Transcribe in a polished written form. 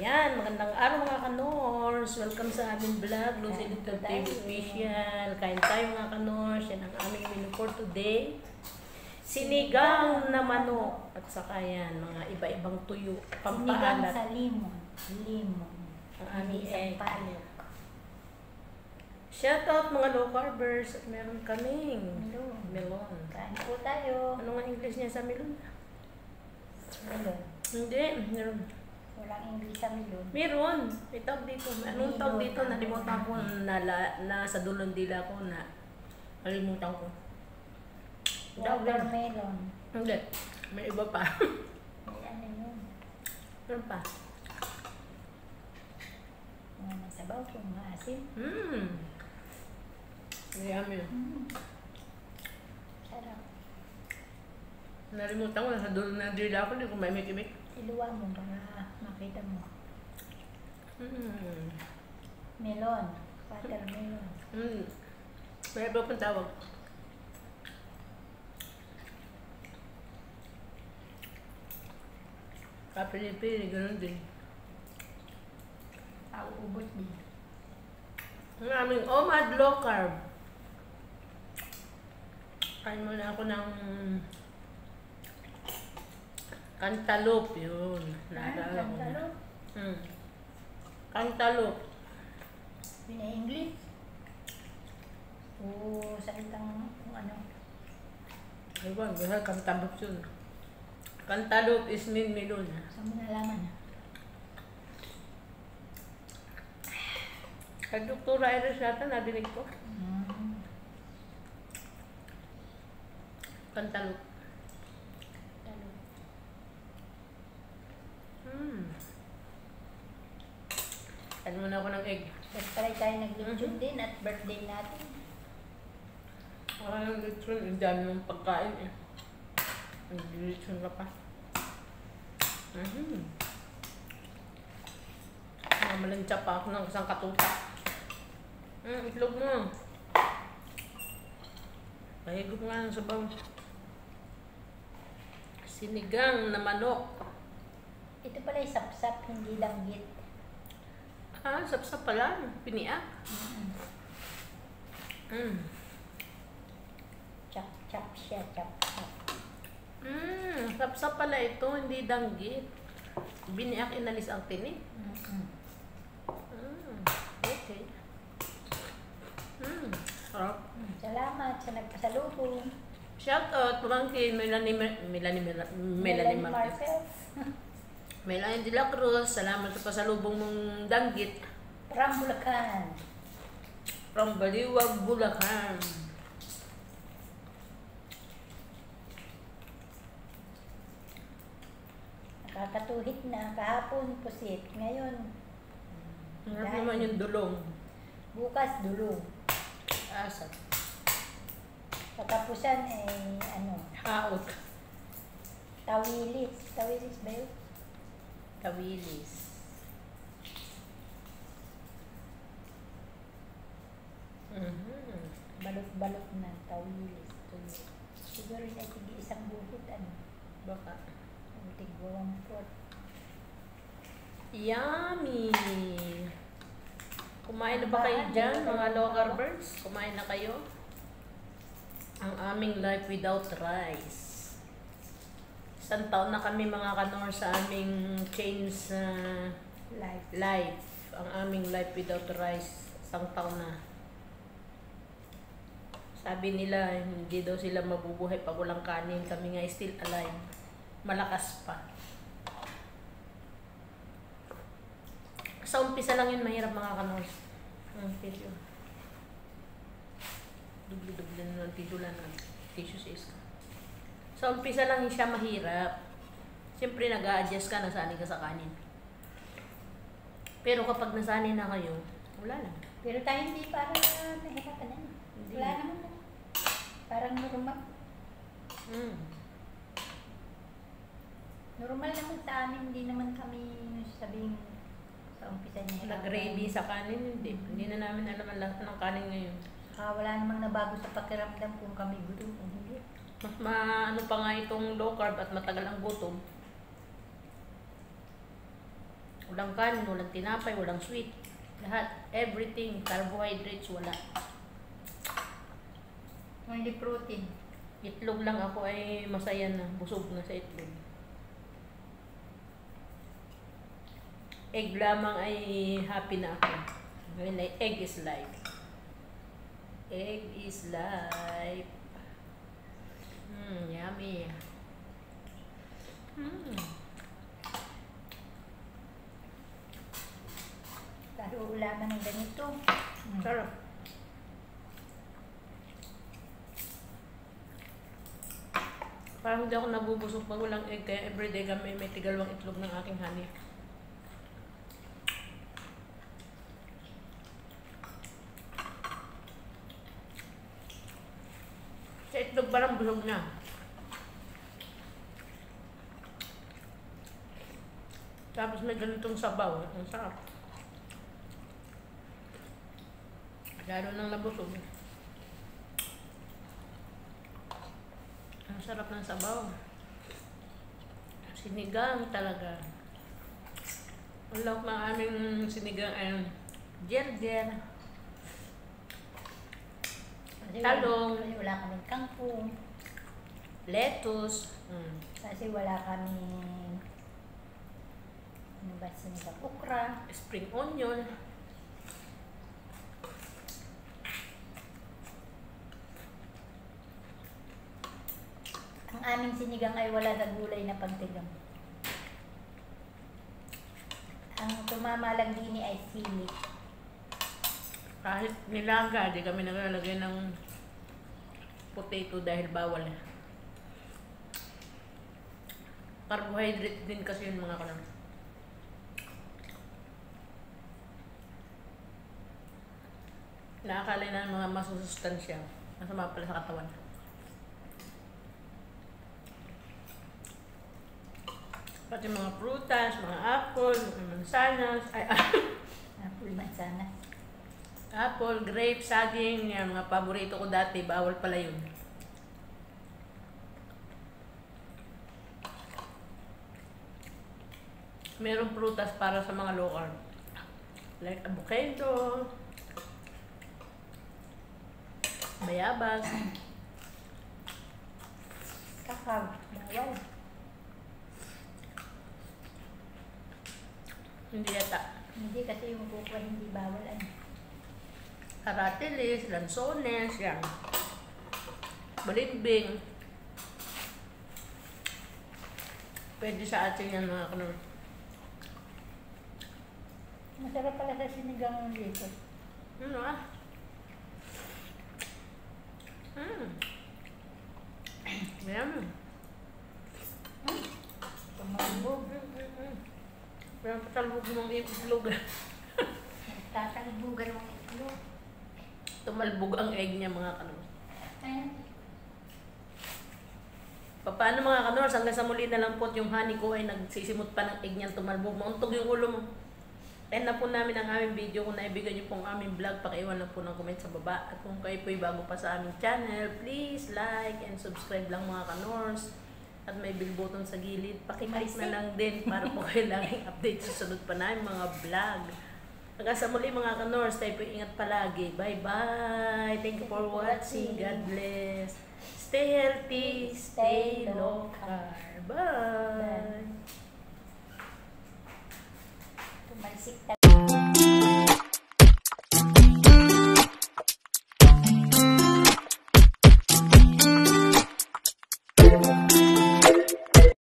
Ayan, magandang araw mga kanors. Welcome sa aming vlog, Lucy Little TV Official. Kain tayo mga kanors. Yan ang aming menu for today. Sinigang na manok. At saka yan, mga iba-ibang tuyo. Sinigang Pampaalat. sa limon. Limon. Ang aming egg. Palok. Shout out mga low carbers. At meron kaming melon. Kain po tayo. Ano nga English niya sa melon? Melon. Hindi, meron. Walang English sa melon. Meron. May tawag dito. Anong tawag dito? Nalimutan ko na sa dulong dila ko na nalimutan ko. Watermelon. Hindi. May iba pa. May ano yun? Meron pa. Mga masabaw kung maasim. Yummy. Sarap. Nalimutan ko na sa dulong ng dila ko. Hindi ko may mikimik. Iluwa mo para makita mo. Mm. Melon. Watermelon. May iba pang tawag. Kapili-pili, ganun din. Auubot din. Ang aming OMAD low carb. Kain muna ako ng cantaloupe yun. Naalala ko na. Cantaloupe? Cantaloupe. Pina-English? Oo, salitang kung ano. Ewan, basta cantaloupe yun. Cantaloupe is mean melon. Saan mo nalaman? Kay Dr. Iris yata, nadinig ko. Cantaloupe. Kain muna ako ng egg. Nag-try tayo nag-lechon din at birthday natin. Parang lechon, ang dami ng pagkain eh. Nag-lechon ka pa. Mamalansya pa ako ng isang katuta. Itlog mo. Pahigop nga ng sabaw. Sinigang na manok. Ito pala yung sapsap, hindi langgit. Sapsap pala. Piniak. Chop siya, chop. Sapsap pala ito, hindi danggit. Biniak, inalis ang tinik. Okay. Sarap. Salamat sa nagpasalubong. Shout out, pamangkin, Melanie Marcel. Melanie de la Cruz, salamat sa pasalubong mong danggit. From Bulacan. From Baliwag, Bulacan. Nakakatuhit na. Kahapon pusit. Ngayon, Harap naman yung dulong. bukas dulong. Asa. Katapusan Haot. tawilis. Tawilis ba yun? Tawilis. Balot-balot na tawilis. Siguro na isang buhit. Baka. Tig-1/4. Yummy! Kumain na ba kayo dyan, mga low carbers? Kumain na kayo? Ang aming life without rice. Isang taon na kami mga kanor sa aming change life. Ang aming life without rice. Isang taon na. Sabi nila, hindi daw sila mabubuhay pag walang kanin. Kami nga still alive. Malakas pa. Sa umpisa lang yun mahirap mga kanors. Tissue. Dubli-dubli na ng tissue lang. Tissue sis. Sa umpisa lang siya mahirap. Siyempre nag-a-adjust ka, nasanay ka sa kanin. Pero kapag nasanay na kayo, wala lang. Pero tayo hindi parang nahirapan na. Wala naman na. Parang normal. Normal naman sa amin, hindi naman kami sabing sa umpisa niya. Nag-gravy sa kanin, hindi na namin alam ang lahat ng kanin ngayon. Wala namang nabago sa pakiramdam kung kami gutom o hindi. Mas ano pa nga itong low carb at matagal ang gutom. Walang kanin, walang tinapay, walang sweet. Lahat, everything, carbohydrates, wala. Only protein. Itlog lang ako ay masaya na, busog na sa itlog. Egg lamang ay happy na ako. Ngayon ay egg is life. Egg is life. Yummy. Pero ulaman ng ganito. Sarap. Parang hindi ako nabubusog pag walang egg, kaya everyday kami may tigalawang itlog ng aking honey. Sa itlog parang busog na. Tapos may ganitong sabaw. Ang sarap. Lalo nang nabusog. Ang sarap ng sabaw. Sinigang talaga. Ang lawak ng aming sinigang ay jer-jer. Talong. Kasi wala kaming kangkong. Lettuce. Kasi wala kaming ano ba sinigang? Okra. Spring onion. Ang aming sinigang ay wala sa gulay na pagtigang. Ang tumama lang din ay sili. Kahit nilaga, di kami naglalagay ng potato dahil bawal. Carbohydrate din kasi yun mga kalam. Nakakali na ng mga masusustansya. Masama pala sa katawan. Pati mga prutas, mga apple, mga mansanas, Apple, mansanas. apple, grape, saging, yan, mga paborito ko dati, bawal pala yun. Merong prutas para sa mga low carb. Like avocado, bayabas, Kakao, bawal. hindi yata. Hindi kasi yung kukwa hindi bawal ano. Aratilis, lansones, yan. Balimbing. Pwede sa atin yan mga kanor. Masarap pala sa sinigang ng dito. Ano ah? Yan. Tumalbog. Pero patalbog mong itlog. Tatalbugan ng itlog. Tumalbog ang egg niya mga kanor. Ayan. Paano mga kanors, hanggang sa muli na lang po yung honey ko ay nagsisimot pa ng egg niyan tumalbog. Mauntog yung ulo mo. End na po namin ang aming video. Kung naibigan niyo pong aming vlog, pakiiwan lang po ng comment sa baba. At kung kayo po'y bago pa sa aming channel, please like and subscribe lang mga kanors. At may bell button sa gilid. Pakiclick na lang din para po kayo laging update sa sunod pa namin mga vlog. Hanggang sa muli mga kanors, tayo po ingat palagi. Bye-bye! Thank you for watching. God bless! Stay healthy, stay low carb. Bye! Tumalsik